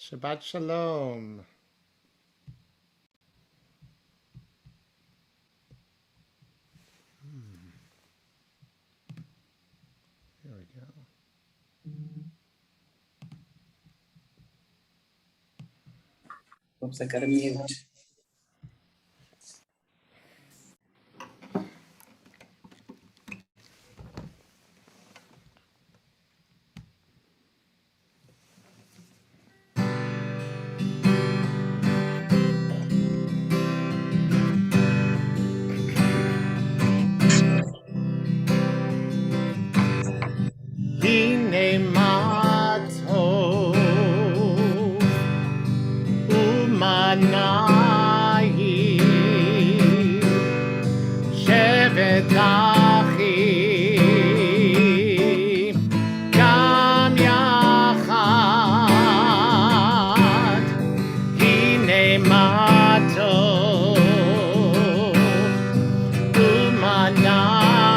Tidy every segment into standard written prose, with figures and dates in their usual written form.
Shabbat Shalom. Here we go. Oops, I gotta mute. Hine matov umanayim shevet achim gam yachad. Hine matov umanayim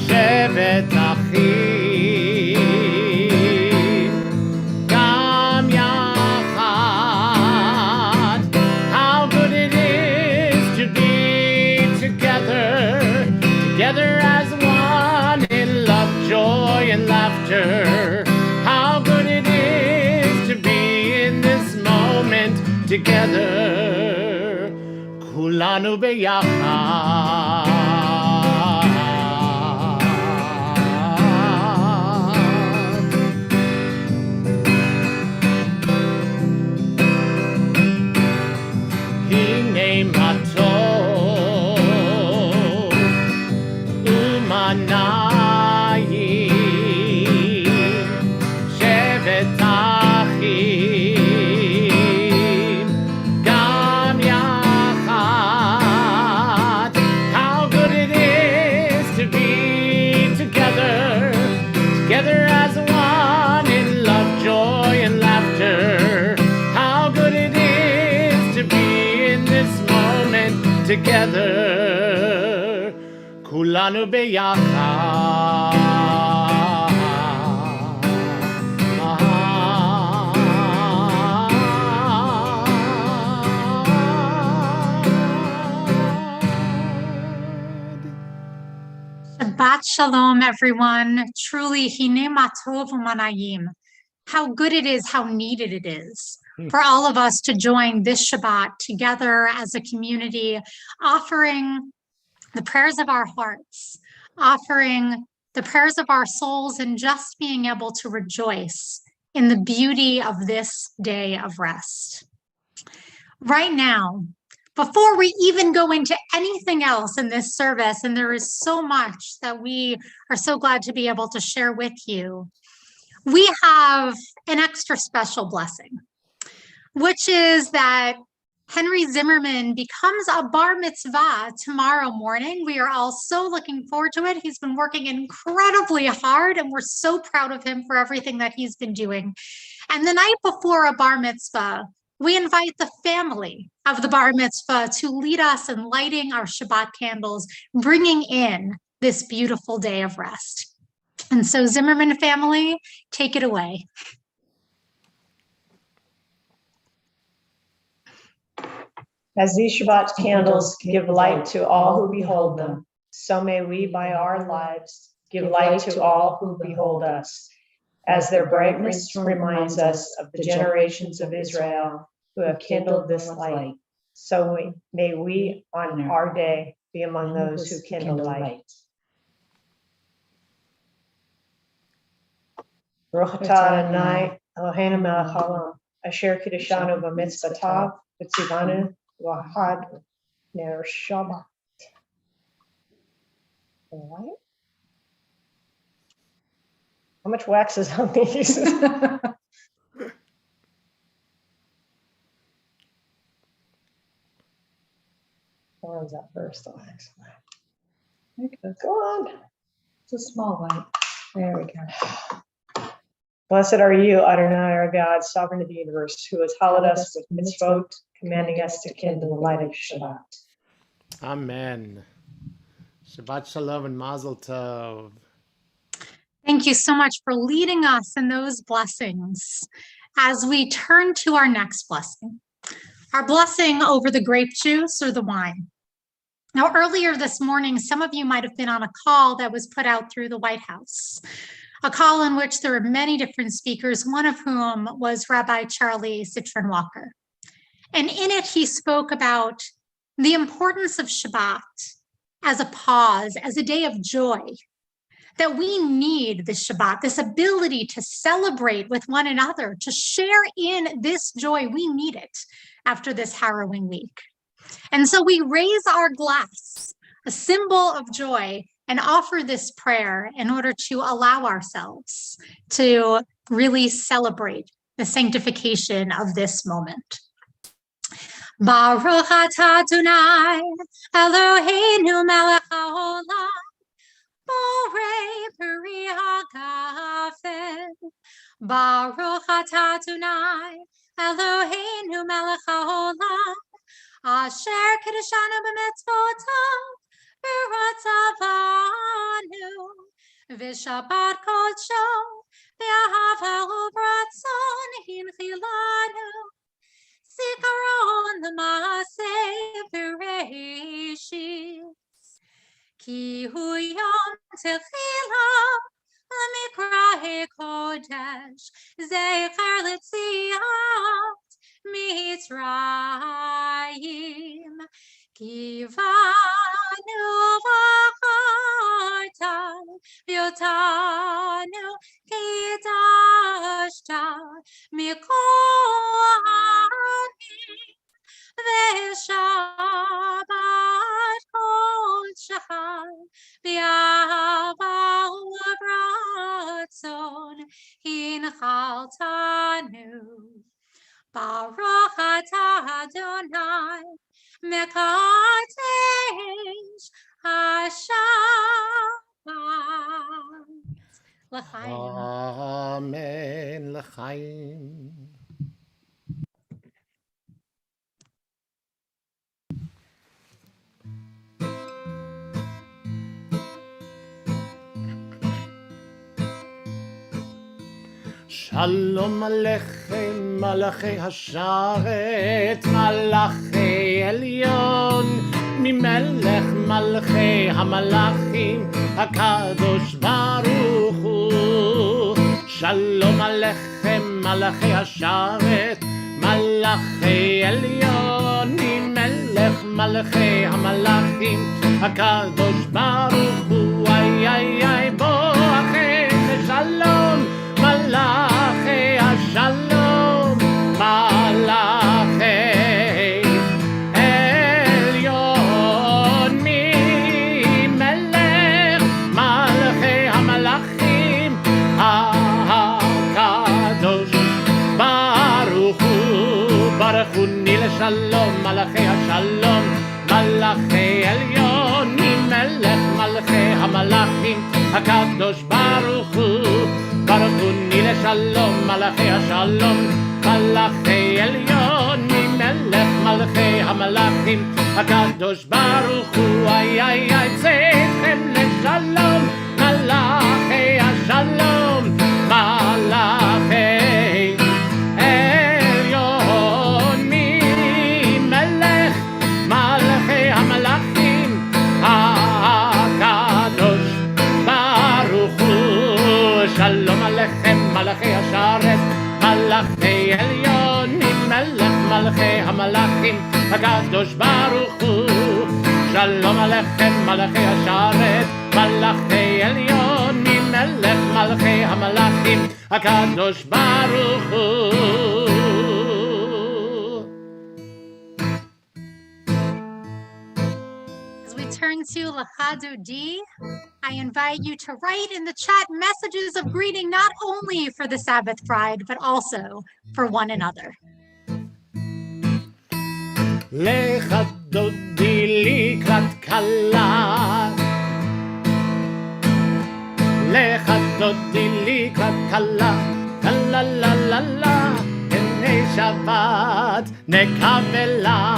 shevet achim gam yachad. How good it is to be together as one in love, joy, and laughter. How good it is to be in this moment together. Kulanu beyachad. Hine matov umanayim shevet achim gam yachad. How good it is to be together as one in love, joy, and laughter. How good it is to be in this moment together. Kulanu beyachad. Shabbat Shalom, everyone. Truly, Hine matov umanayim. How good it is, how needed it is for all of us to join this Shabbat together as a community, offering the prayers of our hearts, offering the prayers of our souls, and just being able to rejoice in the beauty of this day of rest. Right now, before we even go into anything else in this service, and there is so much that we are so glad to be able to share with you, we have an extra special blessing, which is that Henry Zimmerman becomes a bar mitzvah tomorrow morning. We are all so looking forward to it. He's been working incredibly hard, and we're so proud of him for everything that he's been doing. And the night before a bar mitzvah, we invite the family of the bar mitzvah to lead us in lighting our Shabbat candles, bringing in this beautiful day of rest. And so, Zimmerman family, take it away. As these Shabbat candles give light to all who behold them, so may we by our lives give light to all who behold us. As their brightness reminds us of the generations of Israel who have kindled this light, so may we on our day be among those who kindle light. Baruch atah Adonai Eloheinu melech haolam, asher kiddushanu b'mitzvotav v'tzivanu l'chad ner Shabbat. What? How much wax is on these? One's that first wax. Go on. It's a small one. There we go. Blessed are you, Adonai, our God, sovereign of the universe, who has hallowed us with mitzvot, commanding us to kindle the light of Shabbat. Amen. Shabbat Shalom and Mazel Tov. Thank you so much for leading us in those blessings. As we turn to our next blessing, our blessing over the grape juice or the wine. Now, earlier this morning, some of you might have been on a call that was put out through the White House, a call in which there were many different speakers, one of whom was Rabbi Charlie Citron Walker. And in it, he spoke about the importance of Shabbat as a pause, as a day of joy, that we need this Shabbat, this ability to celebrate with one another, to share in this joy. We need it after this harrowing week. And so we raise our glass, a symbol of joy, and offer this prayer in order to allow ourselves to really celebrate the sanctification of this moment. Baruch atah Adonai, Eloheinu melech haolam, Borei peri hagafen. Baruch atah Adonai, Eloheinu melech haolam, Asher kiddushanu b'mitzvotav, v'ratzavanu, v'shabbat kodsho, v'ahavah u'bratzon hinchilanu, zikaron l'maaseh b'reishis, ki hu yom techilah l'mikrahei kodesh, zecher l'tziat Mitzrayim, Kivanu v'charta, v'yotanu kidashta, mikol ha'amim, v'shabbat kodsha, v'ahava u'bratzon, hinchaltanu. Baruch atah Adonai, mekadesh hashabbat. L'chaim. Amen. L'chaim. Shalom Aleichem, Malachei Hasharet, Malachei Elyon, Mimelech Malachei Hamalachim, HaKadosh Baruch Hu. Shalom Aleichem, Malachei Hasharet, Malachei Elyon, Mimelech Malachei Hamalachim, HaKadosh Baruch Hu. Ay, ay, ay, boachem Shalom. Malachei Shalom, Malachei Elyon, Mimelech Malachei Hamalachim, HaKadosh Baruch Hu. Baruch Hu Nil Shalom, Malachei Shalom, Malachei Elyon, Mimelech Malachei Hamalachim, HaKadosh Baruch Hu. Baruch Hu Nil Shalom, Malachei Shalom, Malachei Elyon, Mimelech Malachei Hamalachim, HaKadosh Baruch Hu. Ay, ay, ay, tzedchem leshalom, Malachei Shalom, Malachei Elyon, Mimelech Malachei Hamalachim, HaKadosh Baruch Hu. Shalom Aleichem, Malachei Hasharet, Malachei Elyon, Mimelech Malachei Hamalachim, HaKadosh Baruch Hu. Shalom Aleichem, Malachei Hasharet, Malachei Elyon, Mimelech Malachei Hamalachim, HaKadosh Baruch Hu. Turn to L'chadodi, I invite you to write in the chat messages of greeting not only for the Sabbath bride, but also for one another. L'chadodi likrat kala, L'chadodi likrat kala, kala la la la, Enei Shabbat nekavela.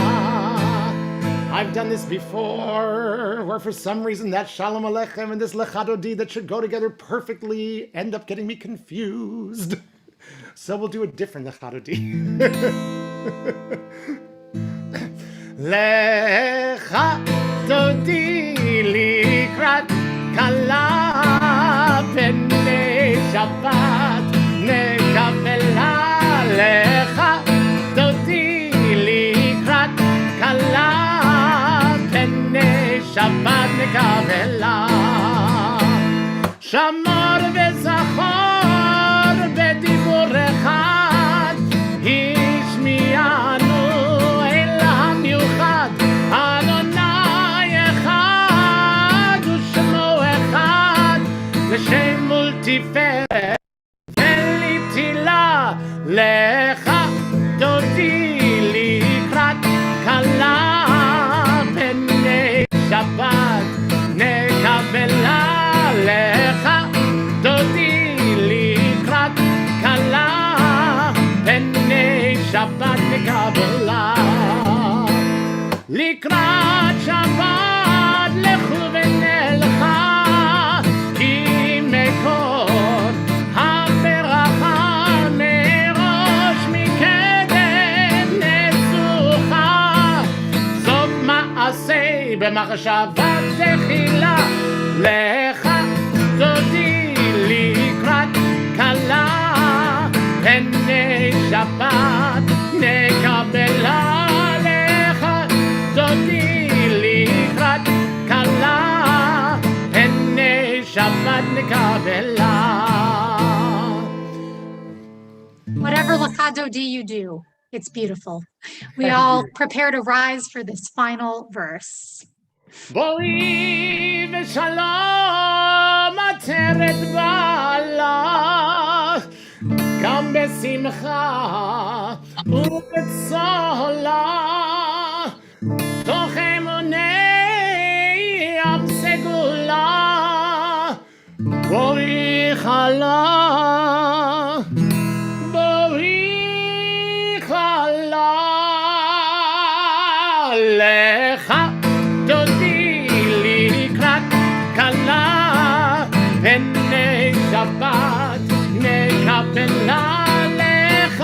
I've done this before, where for some reason that Shalom Aleichem and this Lechadodi that should go together perfectly end up getting me confused. So we'll do a different Lechadodi. Lechadodi likrat kala b'nei Shabbat nekabela lechadodi likrat kala b'nei Shabbat nekabela shamor v'zachor b'dibur echad ishmi'anu el hamiuchad Adonai echad u'shemo echad l'shem multiferet ולתהילה לך דודי לקראת כלה בני שבת נקבלה לך דודי לקראת כלה בני שבת נקבלה לקראת שבת לכו ונלכה כי מקור במחשבה תחילה לך דודי לקראת כלה פני שבת נקבלה לך דודי לקראת כלה פני שבת נקבלה. Whatever Lachadodi you do, it's beautiful. We all prepare to rise for this final verse. בואי ושלום עטרת בעלה גם בשמחה ובצהלה תוך אמוני ים סגולה בואי חלה בואי חלה לך דודי לקראת כלה פני שבת נקבלה לך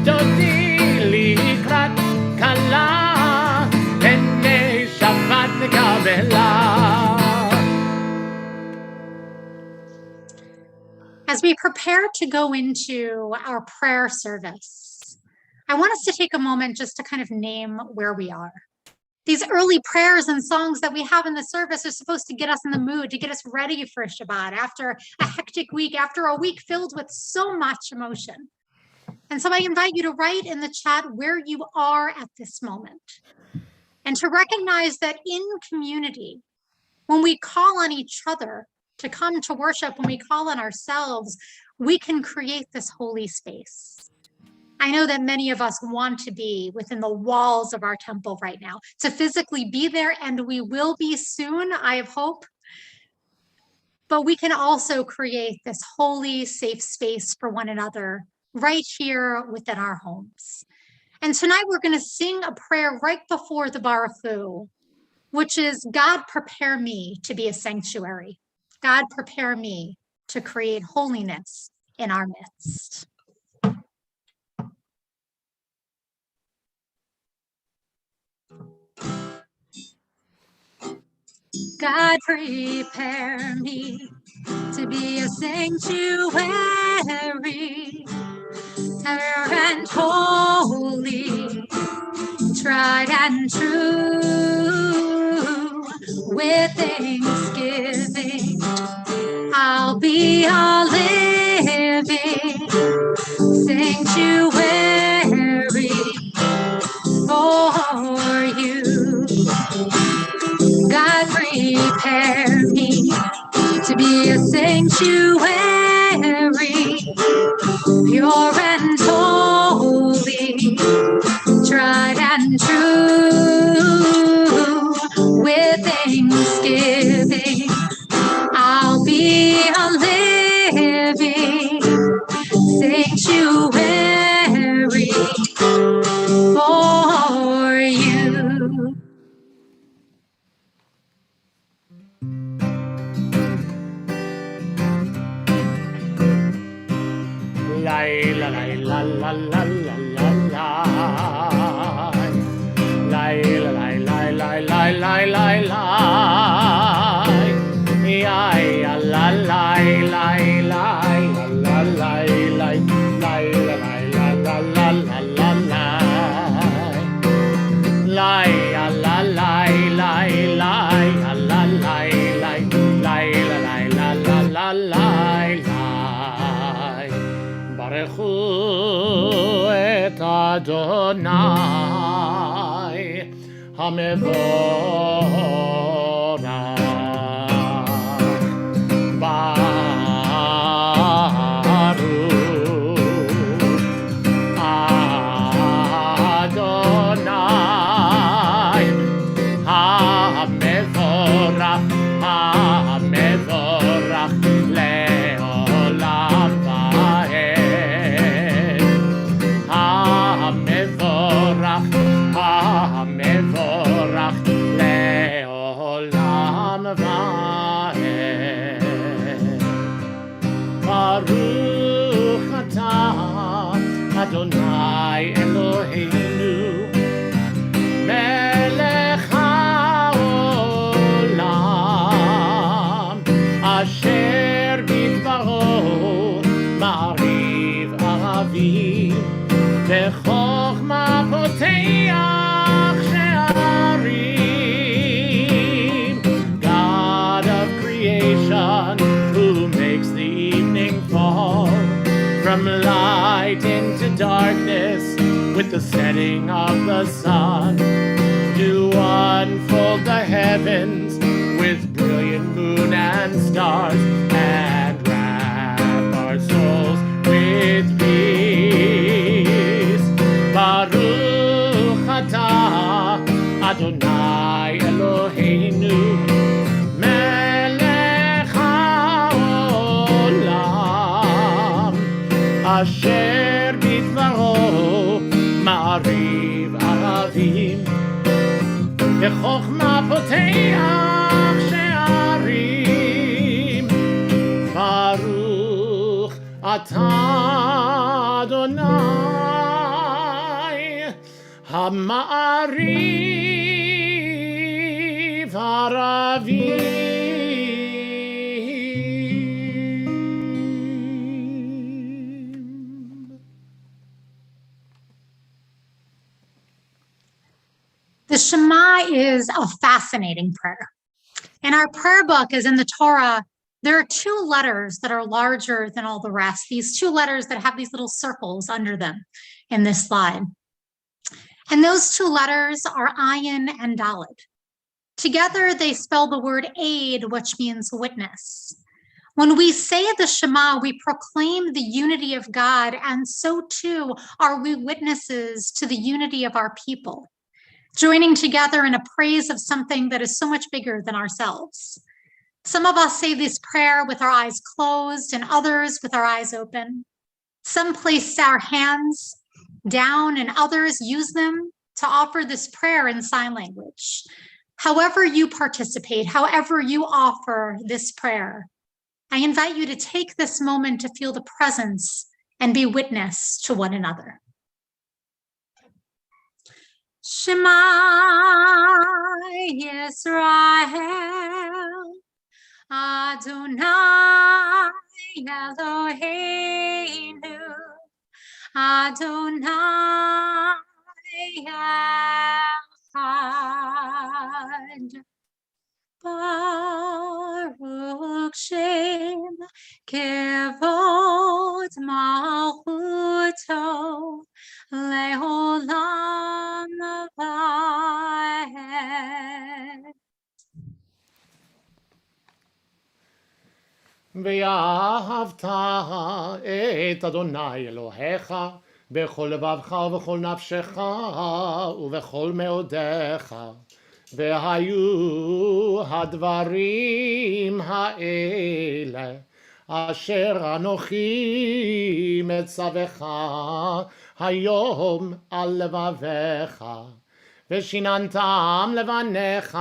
דודי לקראת כלה פני שבת נקבלה. As we prepare to go into our prayer service, I want us to take a moment just to kind of name where we are. These early prayers and songs that we have in the service are supposed to get us in the mood, to get us ready for Shabbat after a hectic week, after a week filled with so much emotion. And so I invite you to write in the chat where you are at this moment and to recognize that in community, when we call on each other to come to worship, when we call on ourselves, we can create this holy space. I know that many of us want to be within the walls of our temple right now, to physically be there, and we will be soon, I hope. But we can also create this holy, safe space for one another right here within our homes. And tonight we're going to sing a prayer right before the Baruch Hu, which is, God, prepare me to be a sanctuary. God, prepare me to create holiness in our midst. God, prepare me to be a sanctuary, pure and holy, tried and true. With thanksgiving, I'll be a living sanctuary for you. God, prepare me to be a sanctuary, pure and holy, tried and true. With thanksgiving, I'll be a living la la la la la la la. La la la la la la la la la. Ya ya la la la la la la la la la la la la. La la la la la la la la la. ברכו את אדוני המבורך ברוך אדוני המבורך המבורך לעולם המבורך לעולם ועד. ברוך אתה אדוני אלוהינו מלך העולם אשר בדברו מעריב ערבים בחוכמה פותח שערים. God of creation, who makes the evening fall from light into darkness with the setting of the sun, to unfold the heavens with brilliant moon and stars and wrap our souls with peace. Baruch atah Adonai Eloheinu melech haolam asher bidvaro ma'ariv aravim bechokma poteach she'arim. Baruch atah Adonai Ha'ma'ariv Haravim. The Shema is a fascinating prayer. In our prayer book, as in the Torah, there are two letters that are larger than all the rest. These two letters that have these little circles under them in this slide. And those two letters are Ayin and Dalet. Together, they spell the word aid, which means witness. When we say the Shema, we proclaim the unity of God, and so too are we witnesses to the unity of our people, joining together in a praise of something that is so much bigger than ourselves. Some of us say this prayer with our eyes closed and others with our eyes open. Some place our hands down and others use them to offer this prayer in sign language. However you participate, however you offer this prayer, I invite you to take this moment to feel the presence and be witness to one another. Shema Yisrael, Adonai Eloheinu, Adonai Echad. Baruch Shem Kevod Malchuto Leolam Vaed. ואהבת את אדוני אלוהיך בכל לבבך ובכל נפשך ובכל מאודיך. והיו הדברים האלה אשר אנוכי מצווך היום על לבביך, ושיננתם לבניך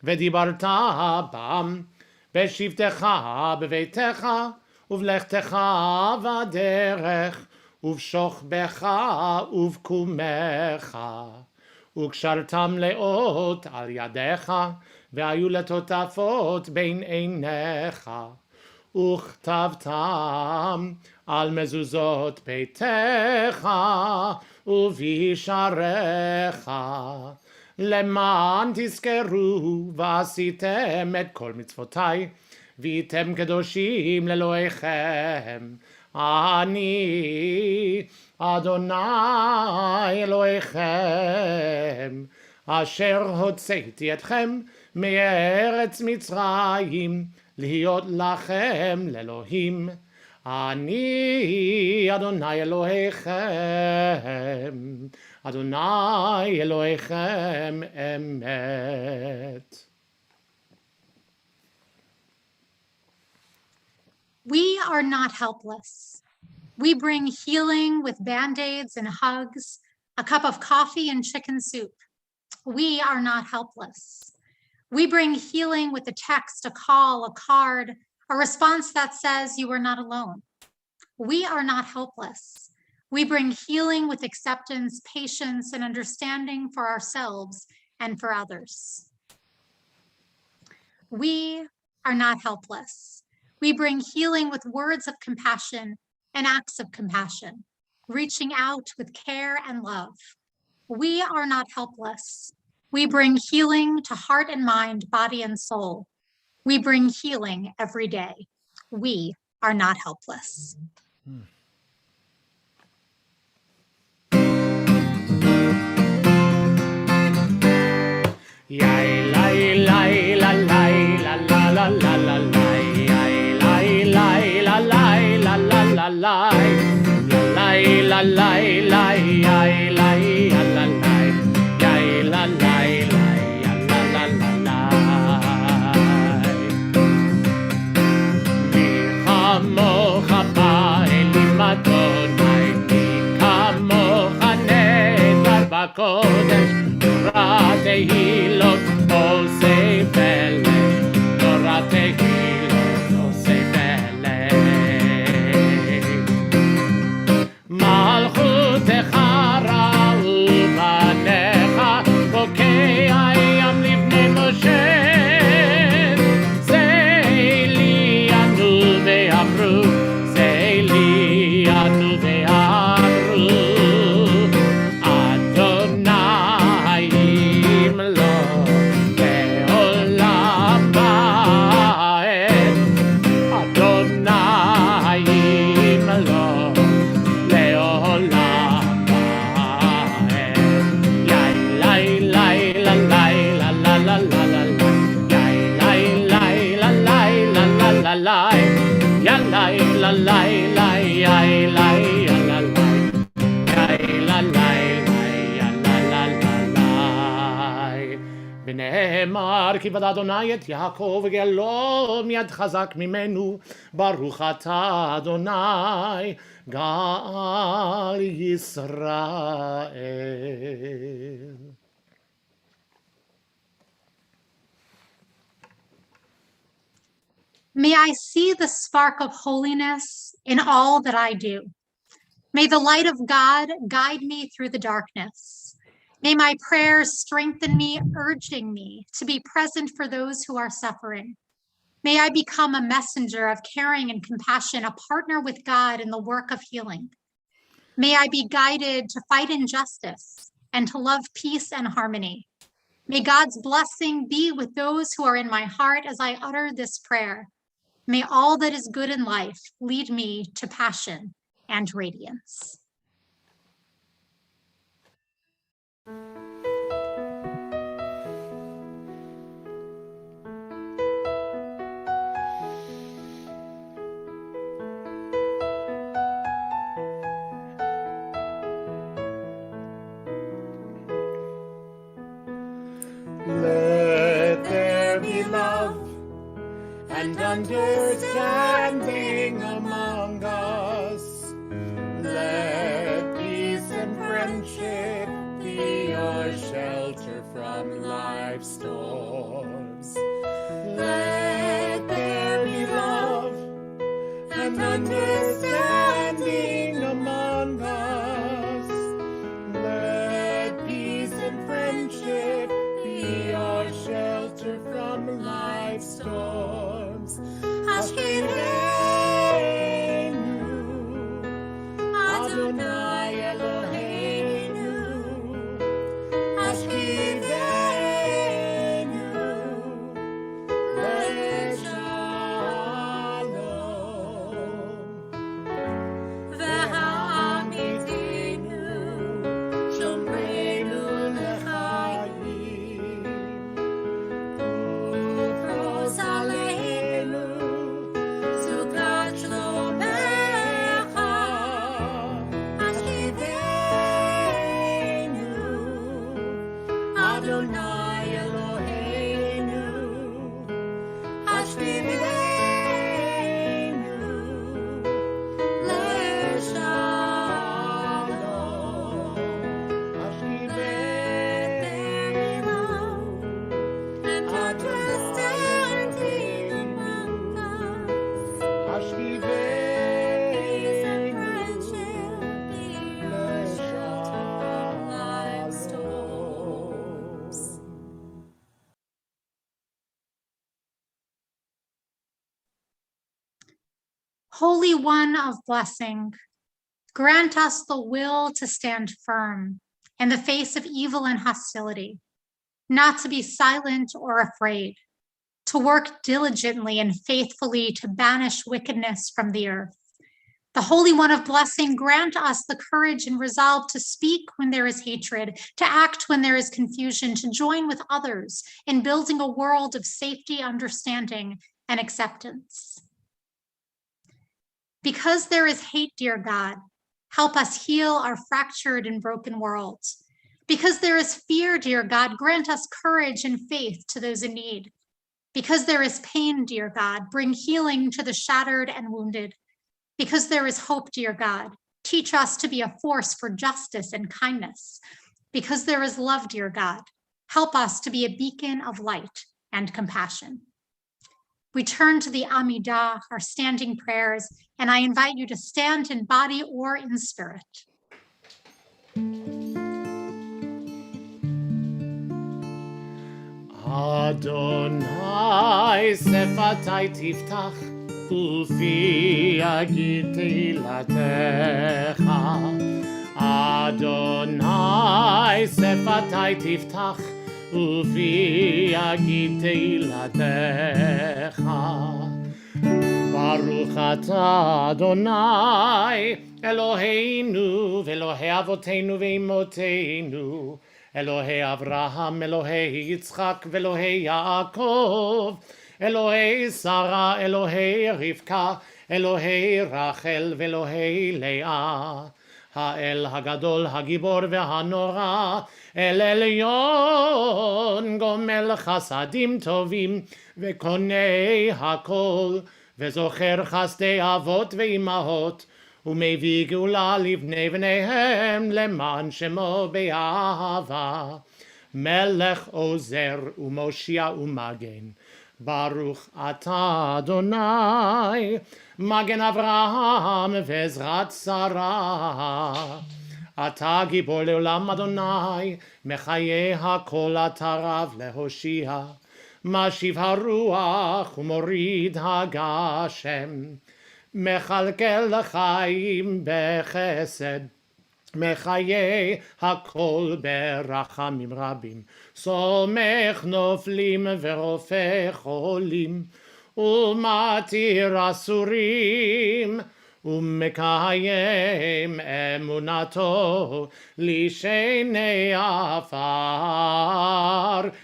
ודיברת בם בשבתך בביתך ובלכתך בדרך, ובשוכבך ובקומך, וקשרתם לאות על ידיך, והיו לטוטפות בין עיניך, וכתבתם על מזוזות ביתך ובישעריך, למען תזכרו ועשיתם את כל מצוותיי, והייתם קדושים לאלוהיכם. אני אדוני אלוהיכם, אשר הוצאתי אתכם מארץ מצרים, להיות לכם לאלוהים. אני אדוני אלוהיכם, אדוני אלוהיכם אמת. We are not helpless. We bring healing with band-aids and hugs, a cup of coffee and chicken soup. We are not helpless. We bring healing with a text, a call, a card, a response that says you are not alone. We are not helpless. We bring healing with acceptance, patience, and understanding for ourselves and for others. We are not helpless. We bring healing with words of compassion and acts of compassion, reaching out with care and love. We are not helpless. We bring healing to heart and mind, body and soul. We bring healing every day. We are not helpless. Yai lai lai la lai la la la la la lai, yai lai lai la lai la la la lai, lai la lai lai, yai lai la la lai, yai la lai lai, la la la lai. Mi chamocha ba'elim Adonai, mi kamocha nedar b'kodesh, Torah tehilot osei velech, Torah tehilot osei velech. Malchutecha ra'u banecha, bokei hayam livnei Moshe. Zei anu ve'amru, zei anu ve'amru, ונאמר כי בד אדוני את יעקב וגאלו מיד חזק ממנו, ברוך אתה אדוני גאל ישראל. May I see the spark of holiness in all that I do. May the light of God guide me through the darkness. May my prayers strengthen me, urging me to be present for those who are suffering. May I become a messenger of caring and compassion, a partner with God in the work of healing. May I be guided to fight injustice and to love peace and harmony. May God's blessing be with those who are in my heart as I utter this prayer. May all that is good in life lead me to passion and radiance. Let there be love and understanding among us. Let peace and friendship be our shelter from life's storms. Let there be love and Adonai Eloheinu, Ashkivenu, Leshalom, Ve'amitinu, Shomreinu Lechayim, Ufros Aleinu, Sukat Shlomecha, Ashkivenu, Adonai Eloheinu, Ashkivenu, Leshalom, Ashkivenu, and to standing among us. Peace and friendship be your shelter from life's storms. Holy One of blessing, grant us the will to stand firm in the face of evil and hostility, not to be silent or afraid, to work diligently and faithfully to banish wickedness from the earth. The Holy One of blessing, grant us the courage and resolve to speak when there is hatred, to act when there is confusion, to join with others in building a world of safety, understanding, and acceptance. Because there is hate, dear God, help us heal our fractured and broken worlds. Because there is fear, dear God, grant us courage and faith to those in need. Because there is pain, dear God, bring healing to the shattered and wounded. Because there is hope, dear God, teach us to be a force for justice and kindness. Because there is love, dear God, help us to be a beacon of light and compassion. We turn to the Amidah, our standing prayers, and I invite you to stand in body or in spirit. Adonai sefatai tiftach, ufi yagid teilatecha. Adonai sefatai tiftach, ufi yagid teilatecha. Baruch atah Adonai Eloheinu v'Elohei Avoteinu v'Imotenu, Elohei Avraham, Elohei Yitzchak v'Elohei Yaakov, Elohei Sarah, Elohei Rivka, Elohei Rachel v'Elohei Leah. האל הגדול, הגיבור והנורא, אל עליון, גומל חסדים טובים, וקונה הכל, וזוכר חסדי אבות ואימהות, ומביא גאולה לבני בניהם, למען שמו באהבה. מלך עוזר ומושיע ומגן, ברוך אתה אדוני, מגן אברהם ועזרת שרה. אתה גיבור לעולם אדוני, מחיי הכל אתה רב להושיע. משיב הרוח ומוריד הגשם, מכלכל חיים בחסד, מחיי הכל ברחמים רבים, סומך נופלים ורופא חולים, ומתיר אסורים, ומקיים אמונתו לשני עפר.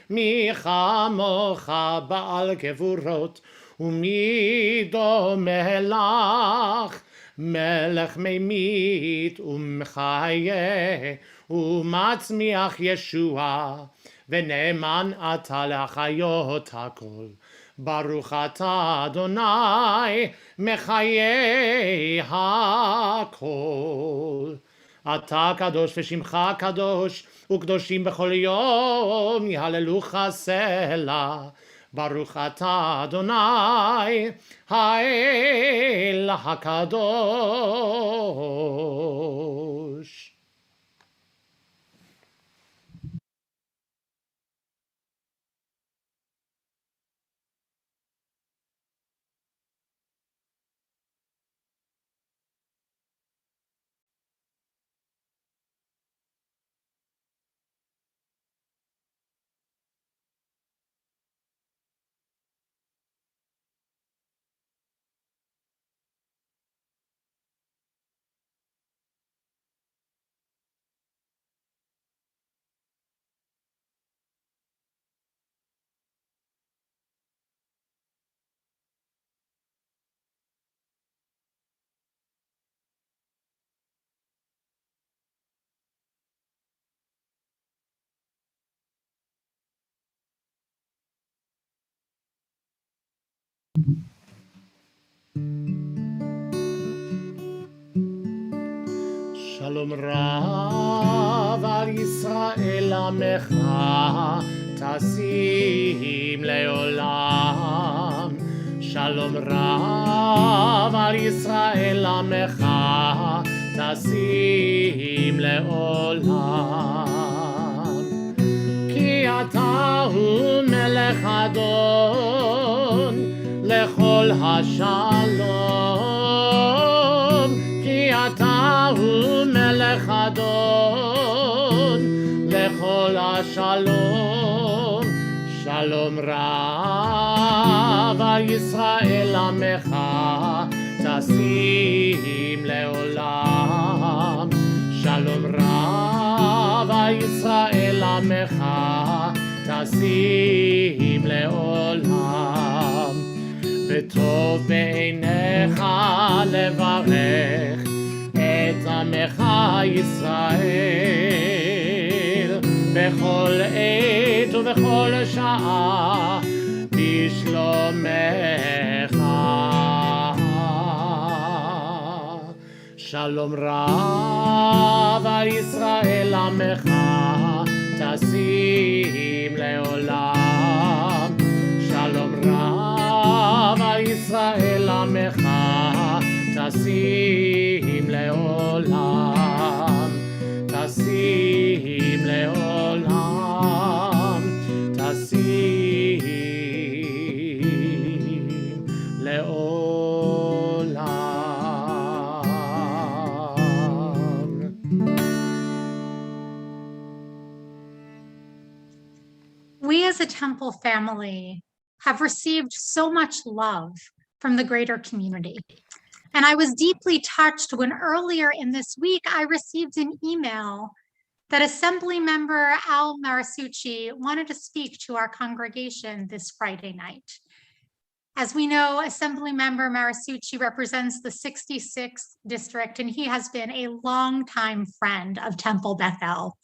מי כמוך בעל גבורות, ומי דומה לך, מלך ממית ומחיה, ומצמיח ישוע, ונאמן אתה להחיות הכל. ברוך אתה אדוני מחיי הכל. אתה קדוש ושמך קדוש, וקדושים בכל יום יהללוך סלה. ברוך אתה אדוני האל הקדוש. שלום רב על ישראל עמך, תשים לעולם. שלום רב על ישראל עמך, תשים לעולם. כי אתה הוא מלך אדון לכל השלום. כי אתה הוא מלך אדון לכל השלום. שלום רב על ישראל עמך, תשים לעולם. שלום רב על ישראל עמך, תשים לעולם. וטוב בעיניך לברך את עמך ישראל בכל עת ובכל שעה בשלומך. שלום רב על ישראל עמך, תשים לעולם. שלום רב על ישראל עמך, תשים לעולם. תשים לעולם. תשים לעולם. We as a temple family have received so much love from the greater community. And I was deeply touched when earlier in this week, I received an email that Assembly Member Al Marasucci wanted to speak to our congregation this Friday night. As we know, Assembly Member Marasucci represents the 66th district, and he has been a longtime friend of Temple Bethel.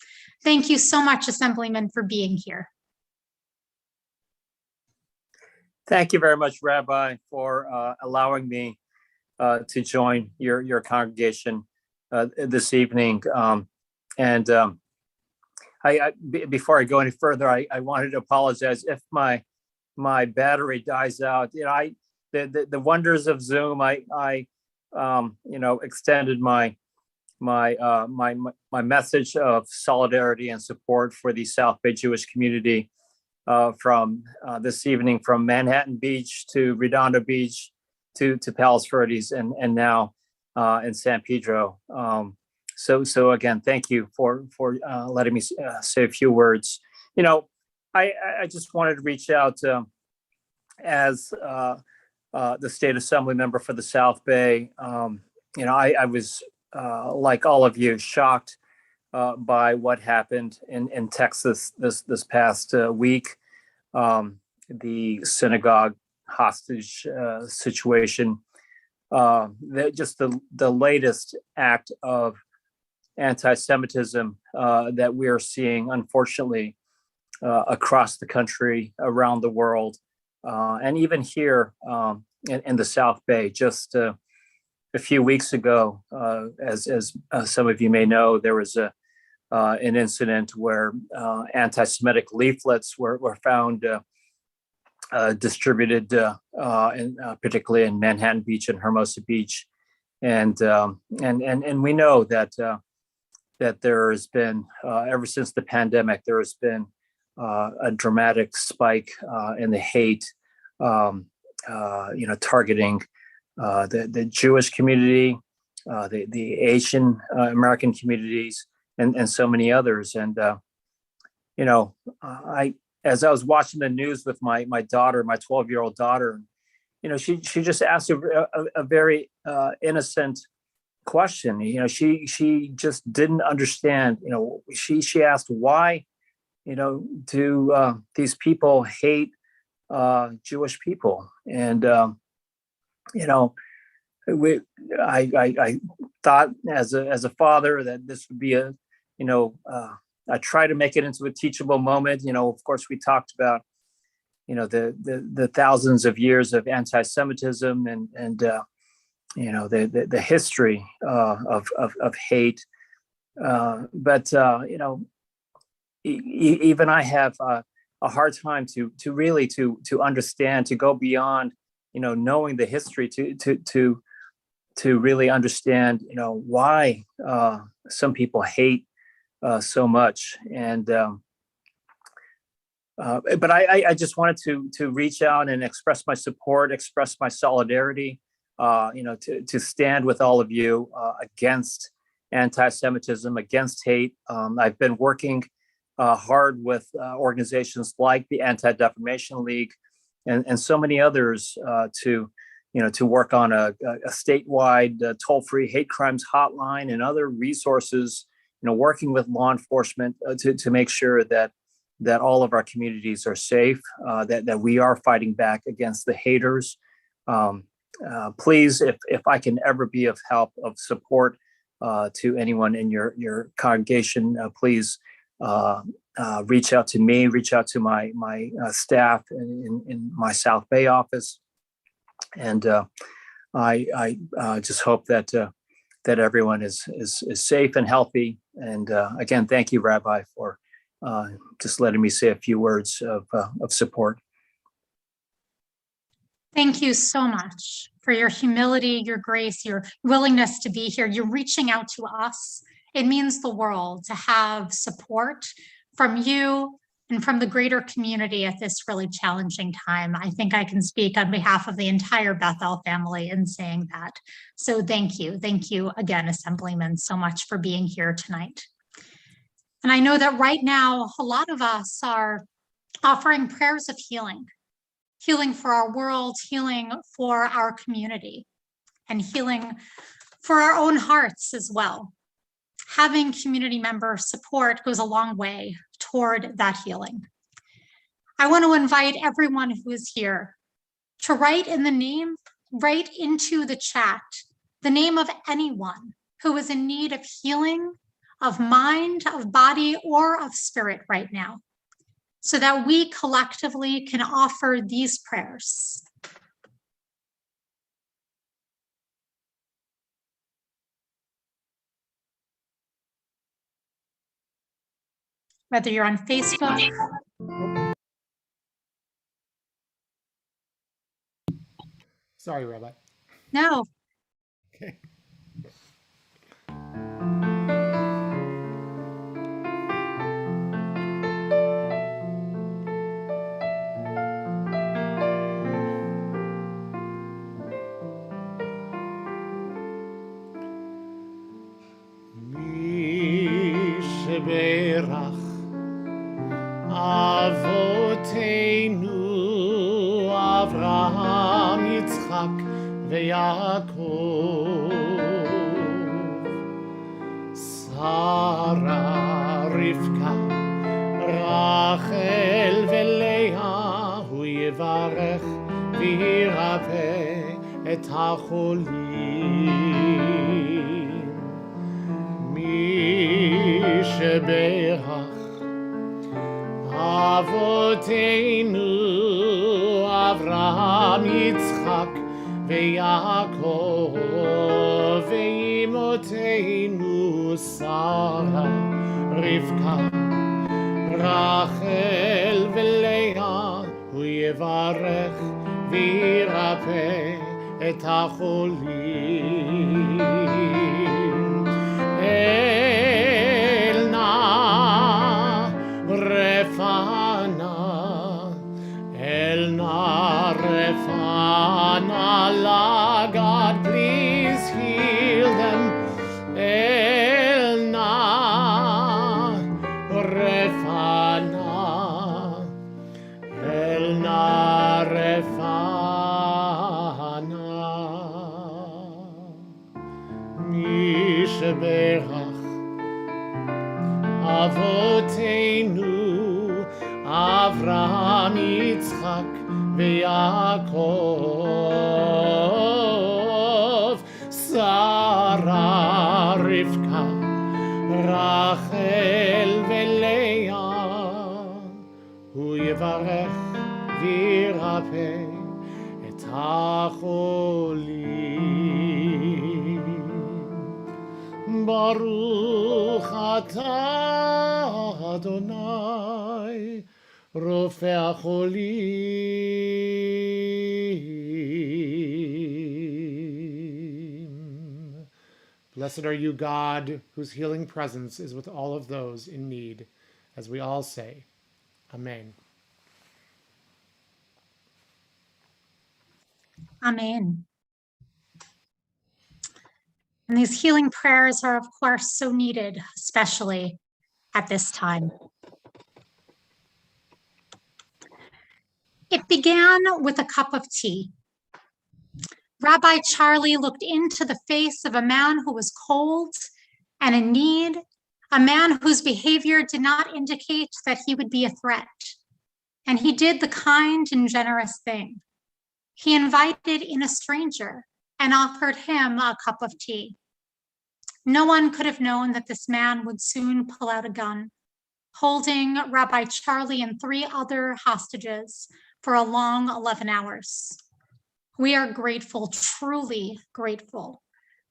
Thank you so much, Assemblyman, for being here. Thank you very much, Rabbi, for allowing me to join your congregation this evening. Before I go any further, I wanted to apologize if my battery dies out. You know, the wonders of Zoom. I extended my message of solidarity and support for the South Bay Jewish community from this evening, from Manhattan Beach to Redondo Beach to Palos Verdes and now in San Pedro. So again, thank you for letting me say a few words. You know, I just wanted to reach out as the state assembly member for the South Bay. I was like all of you, shocked by what happened in Texas this past week. The synagogue hostage situation, just the latest act of anti-Semitism that we are seeing, unfortunately, across the country, around the world, and even here in the South Bay. Just a few weeks ago, as some of you may know, there was an incident where anti-Semitic leaflets were found distributed, particularly in Manhattan Beach and Hermosa Beach, and we know that there has been ever since the pandemic, there has been a dramatic spike in the hate, targeting the Jewish community, the Asian American communities, and so many others. And as I was watching the news with my daughter, my 12-year-old daughter, she just asked a very innocent question. She just didn't understand. She asked, why do these people hate Jewish people? And I thought as a father that this would be I try to make it into a teachable moment. Of course, we talked about the thousands of years of anti-Semitism and the history of hate. But even I have a hard time to really understand, to go beyond, knowing the history, to really understand, why some people hate so much. And but I just wanted to reach out and express my support, express my solidarity, to stand with all of you against anti-Semitism, against hate. I've been working hard with organizations like the Anti-Defamation League and so many others to work on a statewide toll-free hate crimes hotline and other resources, working with law enforcement to make sure that all of our communities are safe, that we are fighting back against the haters. Please, if I can ever be of help, of support to anyone in your congregation, please reach out to me, reach out to my staff in my South Bay office. And I just hope that everyone is safe and healthy. And again, thank you, Rabbi, for just letting me say a few words of support. Thank you so much for your humility, your grace, your willingness to be here. You're reaching out to us. It means the world to have support from you and from the greater community at this really challenging time. I think I can speak on behalf of the entire Bethel family in saying that. So thank you. Thank you again, Assemblyman, so much for being here tonight. And I know that right now, a lot of us are offering prayers of healing for our world, healing for our community, and healing for our own hearts as well. Having community member support goes a long way toward that healing. I want to invite everyone who is here to write into the chat, the name of anyone who is in need of healing, of mind, of body, or of spirit right now, so that we collectively can offer these prayers. Whether you're on Facebook. Sorry, Rabbi. No. Okay. Berach Avotenu Avraham Yitzchak veYaakov Sarah Rivka Rachel veLeah Hu Yivarech v'yirapeh et hacholim Sheberach Avotenu Avraham Yitzchak veYaakov ve'imotenu Sarah Rivka Rachel veLeah Hu Yivarech v'yirapeh et hacholim Allah, God, please heal them. Elna refana, Elna refana. Mishberach Avotenu Avraham Yitzchak veYaakov Sarah Rivka Rachel veLeah Hu Yivarech וירפא את החולים. ברוך אתה אדוני רופא החולים. Blessed are you, God, whose healing presence is with all of those in need, as we all say, Amen. Amen. And these healing prayers are, of course, so needed, especially at this time. It began with a cup of tea. Rabbi Charlie looked into the face of a man who was cold and in need, a man whose behavior did not indicate that he would be a threat. And he did the kind and generous thing. He invited in a stranger and offered him a cup of tea. No one could have known that this man would soon pull out a gun, holding Rabbi Charlie and 3 other hostages for a long 11 hours. We are grateful, truly grateful,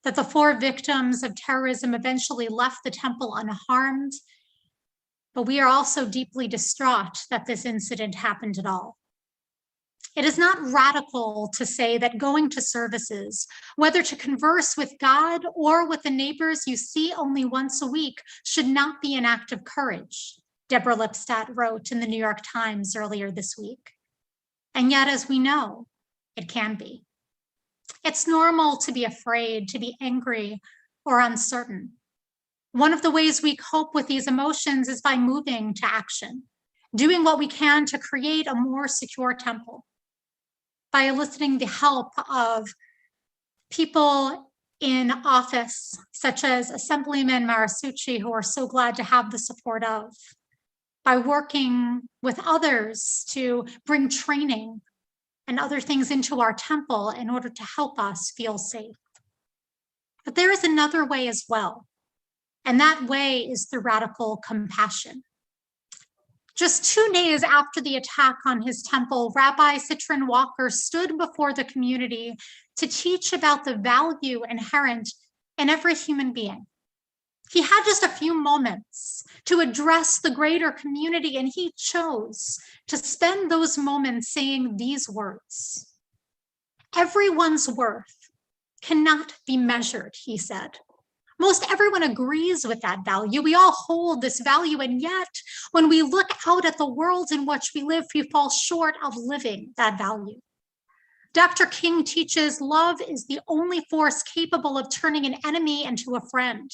that the 4 victims of terrorism eventually left the temple unharmed, but we are also deeply distraught that this incident happened at all. It is not radical to say that going to services, whether to converse with God or with the neighbors you see only once a week, should not be an act of courage, Deborah Lipstadt wrote in the New York Times earlier this week. And yet, as we know, it can be. It's normal to be afraid, to be angry, or uncertain. One of the ways we cope with these emotions is by moving to action, doing what we can to create a more secure temple, by eliciting the help of people in office, such as Assemblyman Marasucci, who we're so glad to have the support of, by working with others to bring training and other things into our temple in order to help us feel safe. But there is another way as well, and that way is through radical compassion. Just 2 days after the attack on his temple, Rabbi Citron Walker stood before the community to teach about the value inherent in every human being. He had just a few moments to address the greater community, and he chose to spend those moments saying these words. Everyone's worth cannot be measured, he said. Most everyone agrees with that value. We all hold this value, and yet when we look out at the world in which we live, we fall short of living that value. Dr. King teaches love is the only force capable of turning an enemy into a friend.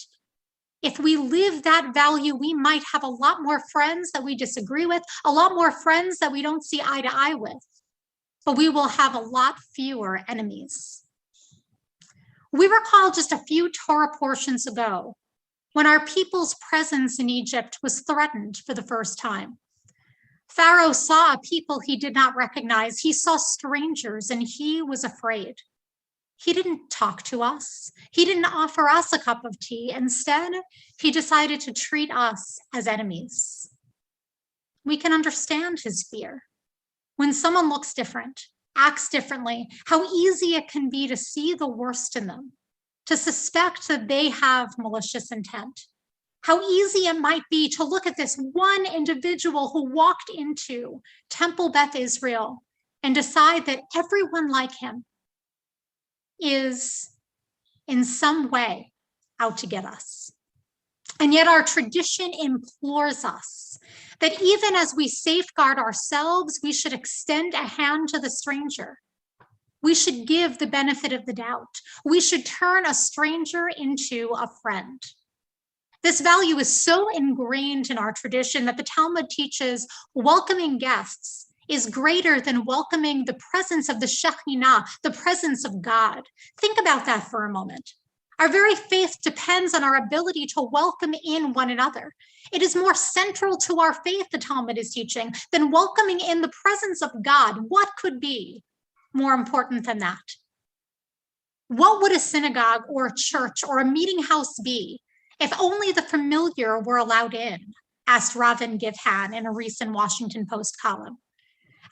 If we live that value, we might have a lot more friends that we disagree with, a lot more friends that we don't see eye to eye with, but we will have a lot fewer enemies. We recall just a few Torah portions ago when our people's presence in Egypt was threatened for the first time. Pharaoh saw a people he did not recognize. He saw strangers and he was afraid. He didn't talk to us. He didn't offer us a cup of tea. Instead, he decided to treat us as enemies. We can understand his fear. When someone looks different, acts differently, how easy it can be to see the worst in them, to suspect that they have malicious intent. How easy it might be to look at this one individual who walked into Temple Beth Israel and decide that everyone like him is in some way out to get us. And yet our tradition implores us that even as we safeguard ourselves, we should extend a hand to the stranger. We should give the benefit of the doubt. We should turn a stranger into a friend. This value is so ingrained in our tradition that the Talmud teaches welcoming guests is greater than welcoming the presence of the Shekhinah, the presence of God. Think about that for a moment. Our very faith depends on our ability to welcome in one another. It is more central to our faith, the Talmud is teaching, than welcoming in the presence of God. What could be more important than that? What would a synagogue or a church or a meeting house be if only the familiar were allowed in? Asked Ravin Givhan in a recent Washington Post column.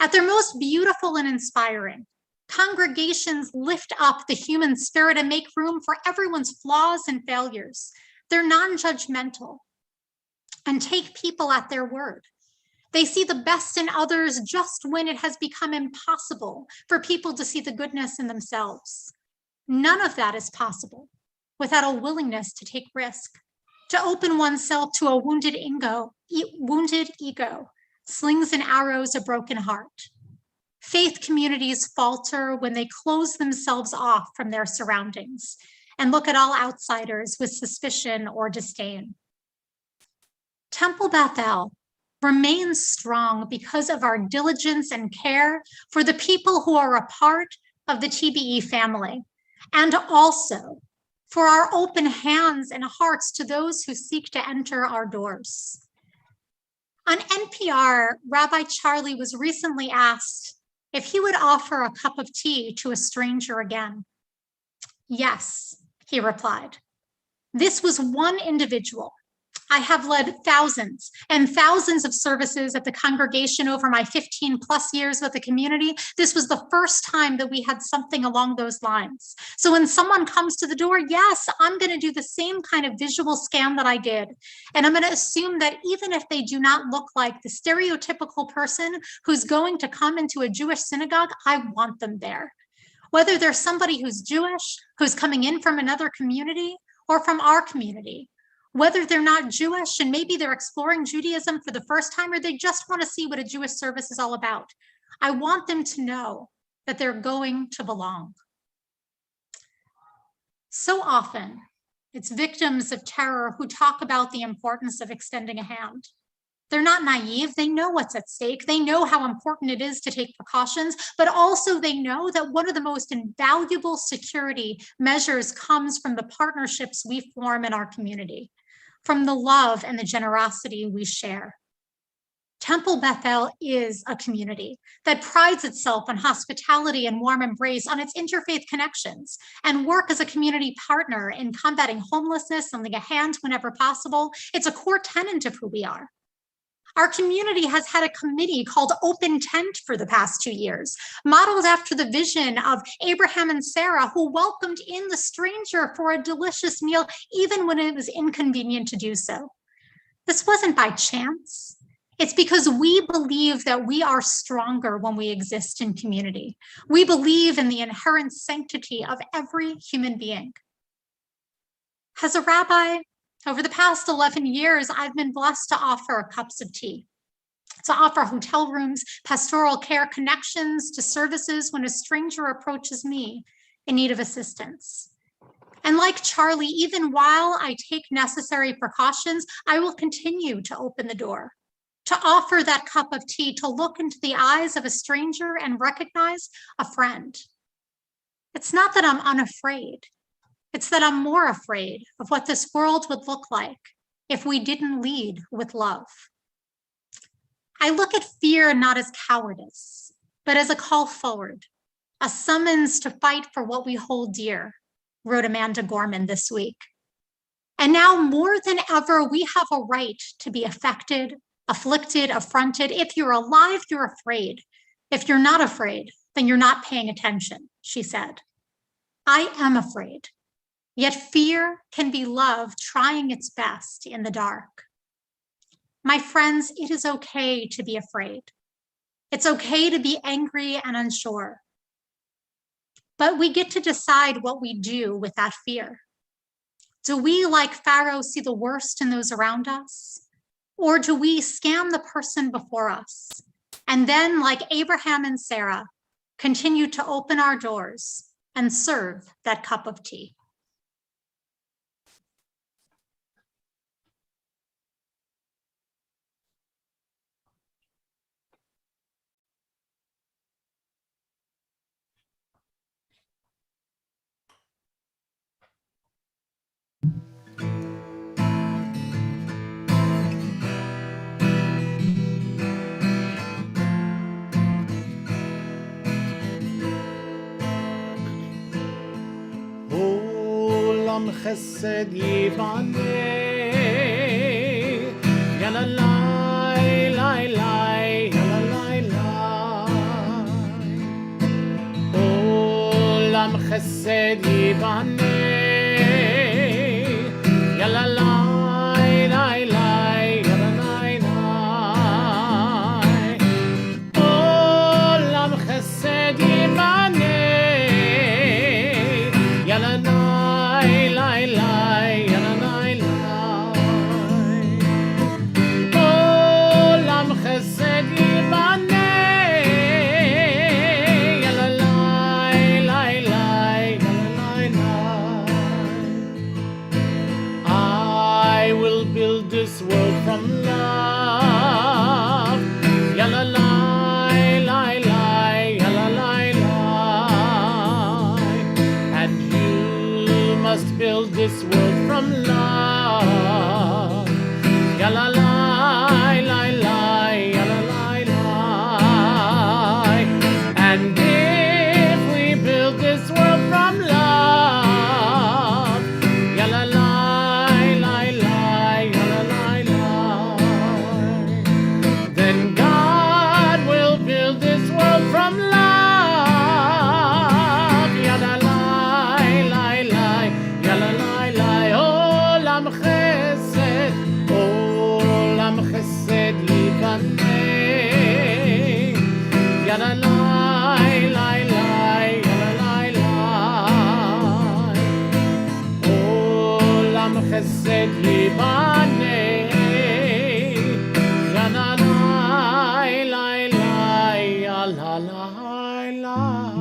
At their most beautiful and inspiring, congregations lift up the human spirit and make room for everyone's flaws and failures. They're non-judgmental and take people at their word. They see the best in others just when it has become impossible for people to see the goodness in themselves. None of that is possible without a willingness to take risk, to open oneself to a wounded ego, slings and arrows, a broken heart. Faith communities falter when they close themselves off from their surroundings and look at all outsiders with suspicion or disdain. Temple Bethel remains strong because of our diligence and care for the people who are a part of the TBE family, and also for our open hands and hearts to those who seek to enter our doors. On NPR, Rabbi Charlie was recently asked if he would offer a cup of tea to a stranger again. Yes, he replied. This was one individual. I have led thousands and thousands of services at the congregation over my 15 plus years with the community. This was the first time that we had something along those lines. So when someone comes to the door, yes, I'm going to do the same kind of visual scan that I did. And I'm going to assume that even if they do not look like the stereotypical person who's going to come into a Jewish synagogue, I want them there. Whether they're somebody who's Jewish, who's coming in from another community or from our community, whether they're not Jewish and maybe they're exploring Judaism for the first time or they just want to see what a Jewish service is all about. I want them to know that they're going to belong. So often, it's victims of terror who talk about the importance of extending a hand. They're not naive. They know what's at stake. They know how important it is to take precautions, but also they know that one of the most invaluable security measures comes from the partnerships we form in our community, from the love and the generosity we share. Temple Bethel is a community that prides itself on hospitality and warm embrace, on its interfaith connections, and work as a community partner in combating homelessness, lending a hand whenever possible. It's a core tenet of who we are. Our community has had a committee called Open Tent for the past 2 years, modeled after the vision of Abraham and Sarah, who welcomed in the stranger for a delicious meal, even when it was inconvenient to do so. This wasn't by chance. It's because we believe that we are stronger when we exist in community. We believe in the inherent sanctity of every human being. As a rabbi, over the past 11 years, I've been blessed to offer cups of tea, to offer hotel rooms, pastoral care, connections to services when a stranger approaches me in need of assistance. And like Charlie, even while I take necessary precautions, I will continue to open the door, to offer that cup of tea, to look into the eyes of a stranger and recognize a friend. It's not that I'm unafraid. It's that I'm more afraid of what this world would look like if we didn't lead with love. I look at fear not as cowardice, but as a call forward, a summons to fight for what we hold dear, wrote Amanda Gorman this week. And now more than ever, we have a right to be affected, afflicted, affronted. If you're alive, you're afraid. If you're not afraid, then you're not paying attention, she said. I am afraid. Yet fear can be love trying its best in the dark. My friends, it is okay to be afraid. It's okay to be angry and unsure. But we get to decide what we do with that fear. Do we, like Pharaoh, see the worst in those around us? Or do we scam the person before us? And then, like Abraham and Sarah, continue to open our doors and serve that cup of tea. Olam chesed yivaneh, yalalai, lai, lai, yalalai, lai. chesed yibane. Yalalai, lai, lai, yalalai, lai. Olam chesed yibane. Yalalai, lai, lai, yalalai, lai. Olam chesed yibane. Yalalai, lai, lai, yalalai, lai. I will build this world from love. Yalalai, lai, lai, yalalai, lai. And you must build this world from love. Yalalai, lai, lai, yalalai, lai. And if we build this world from love, yalalai, lai, lai, yalalai, lai. Then God will build this world from love. Yalalai, lai, lai, yalalai, lai. Olam chesed, olam chesed yikaneh. Yalalai, lai, lai, yalalai, lai. Olam chesed yibaneh. Yalalai, lai, lai, yalalai, lai.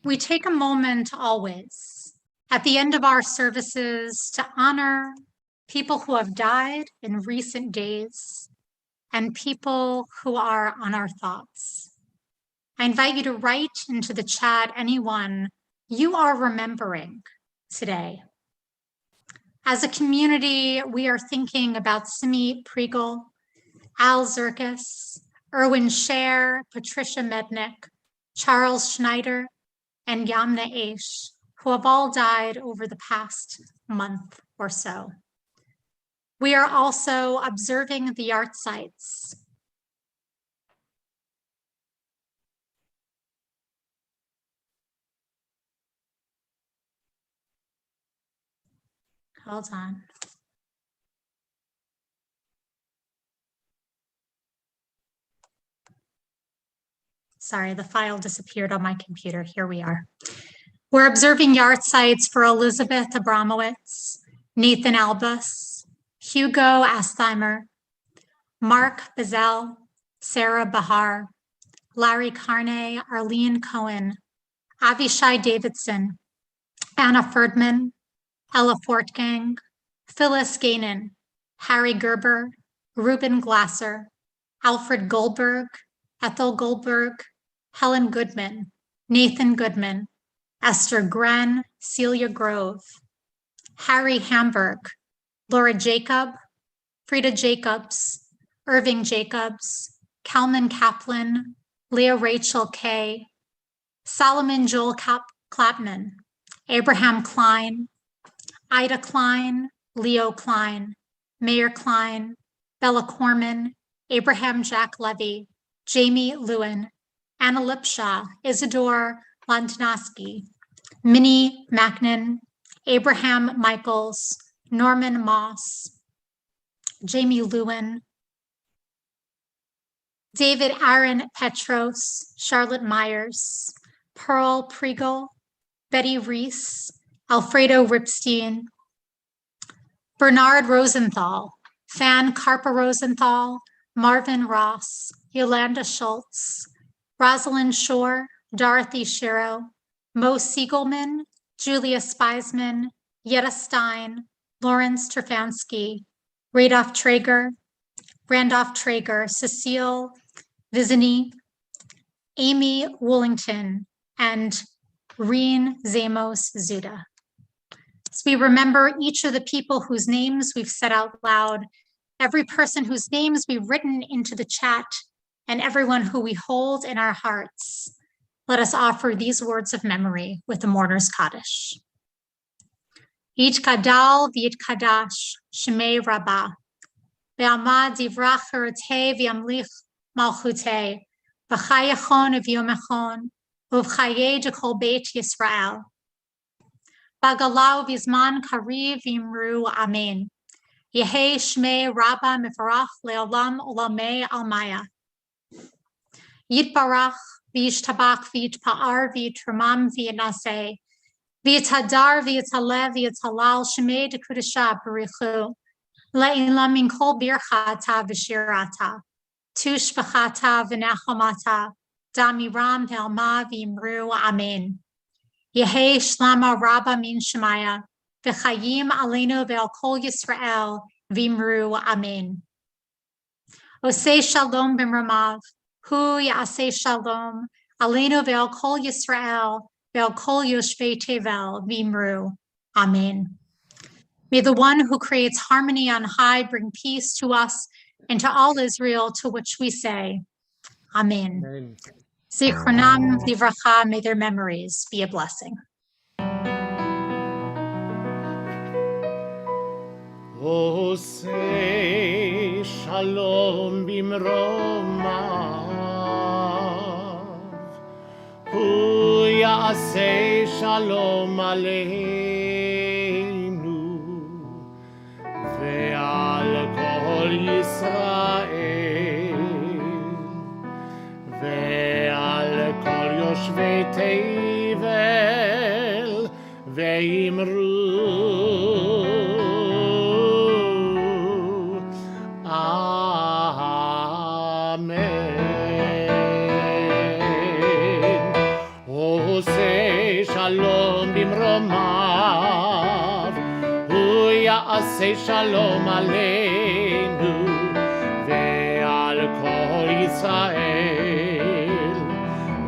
We take a moment always at the end of our services to honor people who have died in recent days and people who are on our thoughts. I invite you to write into the chat anyone you are remembering today. As a community, we are thinking about Simi Priegel, Al Zirkis, Erwin Scher, Patricia Mednick, Charles Schneider, and Yamna Aish, who have all died over the past month or so. We are also observing the art sites. Hold on. Sorry, the file disappeared on my computer. Here we are. We're observing yard sites for Elizabeth Abramowitz, Nathan Albus, Hugo Astheimer, Mark Bazell, Sarah Bahar, Larry Carney, Arlene Cohen, Avishai Davidson, Anna Ferdman, Ella Fortgang, Phyllis Gainan, Harry Gerber, Ruben Glasser, Alfred Goldberg, Ethel Goldberg, Helen Goodman, Nathan Goodman, Esther Gren, Celia Grove, Harry Hamburg, Laura Jacob, Frida Jacobs, Irving Jacobs, Kalman Kaplan, Leah Rachel Kay, Solomon Joel Clapman, Abraham Klein, Ida Klein, Leo Klein, Mayor Klein, Bella Corman, Abraham Jack Levy, Jamie Lewin, Anna Lipshaw, Isidore Landnowski, Minnie Macnan, Abraham Michaels, Norman Moss, Jamie Lewin, David Aaron Petros, Charlotte Myers, Pearl Priegel, Betty Reese, Alfredo Ripstein, Bernard Rosenthal, Fan Carpa Rosenthal, Marvin Ross, Yolanda Schultz, Rosalind Shore, Dorothy Shiro, Mo Siegelman, Julia Speisman, Yetta Stein, Lawrence Terfansky, Randolph Traeger, Cecile Vizini, Amy Woolington, and Reen Zamos Zuda. As we remember each of the people whose names we've said out loud, every person whose names we've written into the chat, and everyone who we hold in our hearts, let us offer these words of memory with the Mourners Kaddish. Yitkadal v'yitkadash shemei rabbah. Ve'amad yivrach eretei v'yamlich malchutei. V'chayachon v'yomechon. Uvchaye dekol beit Yisrael. Bagalau v'zman kariv v'imru amen. Yehi shmei Rabba mefarach leolam olamei almaya. Yitbarach v'yishtabach v'yitpa'ar v'yitramam v'yinaseh. V'yitadar v'yitalev v'yitalal shmei dekudesha barichu. Le'ilam min kol birchata v'shirata. Tushbachata v'nechomata. Damiram ve'alma v'imru amen. Yehi shlama Rabba min shemaya. V'chayim aleinu ve'al kol Yisrael v'imru amen. Osei shalom b'mramav. Hu ya'aseh shalom. Aleinu ve'al kol Yisrael ve'al kol yoshvei tevel v'imru amen. May the one who creates harmony on high bring peace to us and to all Israel, to which we say, amen. Amen. Zichronam livracha, may their memories be a blessing. Osei shalom bimromav, hu ya'aseh shalom aleinu, ve'al kol Yisrael, ve'al kol yoshvei tevel, ve'imru Shalom bimromav, hu ya'aseh shalom aleinu, ve'al kol Yisrael,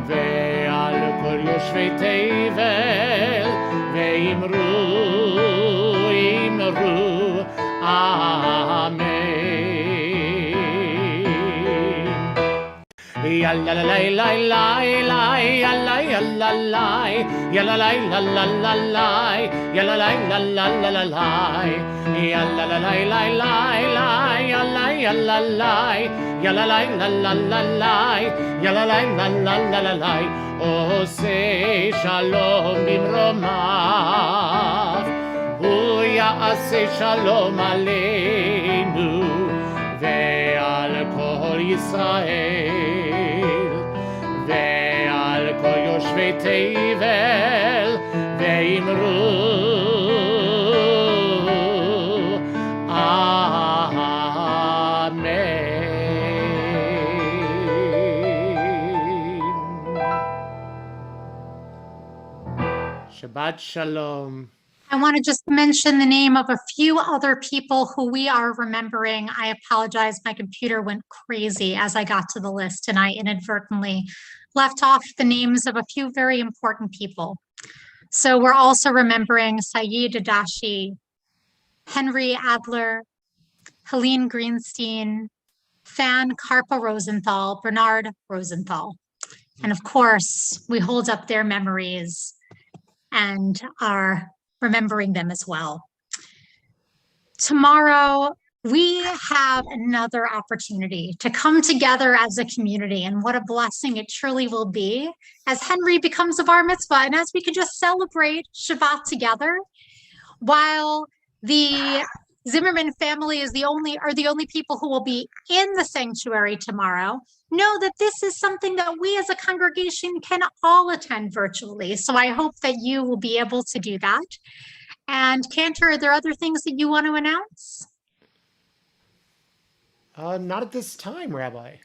ve'al kol yoshvei tevel, ve'imru, amen. Yalla la la la la la, yalla yalla la, yalla la la la la la, yalla la la la la la la, yalla la la la la la, yalla yalla la, yalla la la la la la, yalla la la la la la la. Osei shalom bimromav, hu ya'aseh shalom aleinu, ve'al kol Yisrael, ve'al kol yoshvei tevel, ve'imru amen. Shabbat shalom. I want to just mention the name of a few other people who we are remembering. I apologize, my computer went crazy as I got to the list and I inadvertently left off the names of a few very important people. So we're also remembering Saeed Adashi, Henry Adler, Helene Greenstein, Fan Karpa Rosenthal, Bernard Rosenthal. And of course, we hold up their memories and are remembering them as well. Tomorrow, we have another opportunity to come together as a community, and what a blessing it truly will be as Henry becomes a bar mitzvah and as we can just celebrate Shabbat together, while the Zimmerman family are the only people who will be in the sanctuary tomorrow. Know that this is something that we as a congregation can all attend virtually. So I hope that you will be able to do that. And Cantor, are there other things that you want to announce? Not at this time, Rabbi.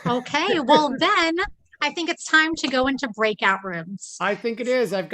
Okay, well then I think it's time to go into breakout rooms. I think it is. I've